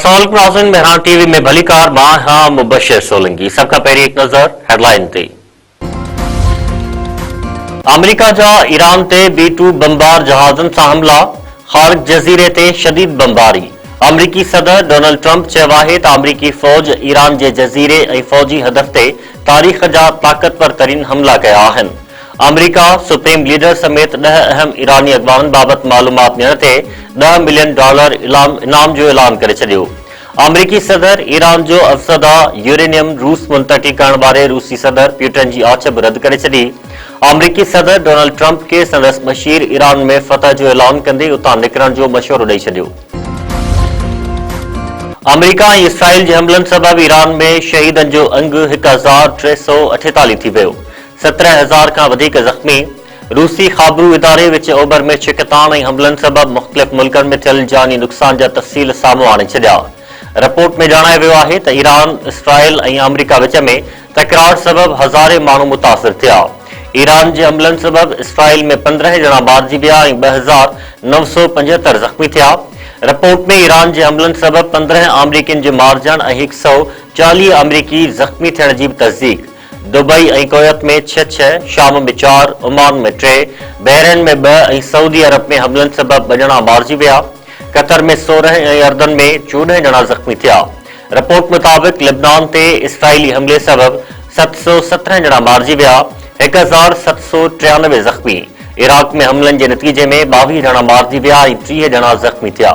अस्सलाम नाज़रीन, मेहरान टीवी में भली कार मां हां मुबशर सोलंकी। सबका पहिरीं एक नज़र हेडलाइन ते। अमेरिका जा ईरान ते B-2 बमबार जहाज़न सां हमला, ख़ालिद जज़ीरे ते शदीद बमबारी। अमरीकी सदर डोनाल्ड ट्रंप चयो आहे त अमरीकी फ़ौज ईरान जे जज़ीरे ऐं फ़ौजी हदफ़ ते तारीख़ जा ताक़तवर तरीन हमला कया आहिनि। अमरीका सुप्रीम लीडर समेत 10 अहम ईरानी अॻवाननि बाबति मालूमात ॾियण ते $10 मिलियन इनाम जो ऐलान करे छॾियो। अमरीकी सदर ईरान जो अफ़सदा यूरेनियम रूस मुंतक़िल करण वारे रूसी सदर पुतिन जी आछ बि रद्द करे छॾी। अमरीकी सदर डोनाल्ड ट्रंप खे संदसि बशीर ईरान में फतह जो ऐलान कंदे उतां निकिरण जो मशवरो ॾेई छॾियो। अमरीका ऐं इसराइल जे हमलनि सबबि ईरान में शहीदनि जो अंगु 1348 थी वियो। 17,000 खां वधीक ज़ख़्मी। रूसी ख़ाबरू इदारे विच ओभर में छिकताण ऐं हमलनि सबबि मुख़्तलिफ़ मुल्कनि में थियल जानी नुक़सान जा तफ़सील साम्हूं आणे छॾिया। रिपोर्ट में ॼाणायो वियो आहे त ईरान, इसराइल ऐं अमरीका विच में तकरार सबबि हज़ारे माण्हू मुतासिर थिया। ईरान जे हमलनि सबबि इसराइल में 15 ॼणा मारिजी विया ऐं 2,975 ज़ख़्मी थिया। रिपोर्ट में ईरान जे हमलनि सबबि 15 अमरीकियुनि जे मारिजण ऐं 140 अमरीकी ज़ख़्मी थियण जी बि तस्दीक। दुबई ऐं कुवैत में 6, शाम में 4, ओमान में 3, बहरीन में 2 ऐं सऊदी अरब में हमलनि सबबि 2 ॼणा मारिजी विया। कतर में 16 ऐं अर्दन में 14 ॼणा ज़ख़्मी थिया। रिपोर्ट मुताबिक़ लेबनान ते इसराइली हमले सबबि 717 ॼणा मारिजी विया, 1793 ज़ख़्मी। इराक में हमलनि जे नतीजे में 22 ॼणा मारिजी विया ऐं 30 ॼणा ज़ख़्मी थिया।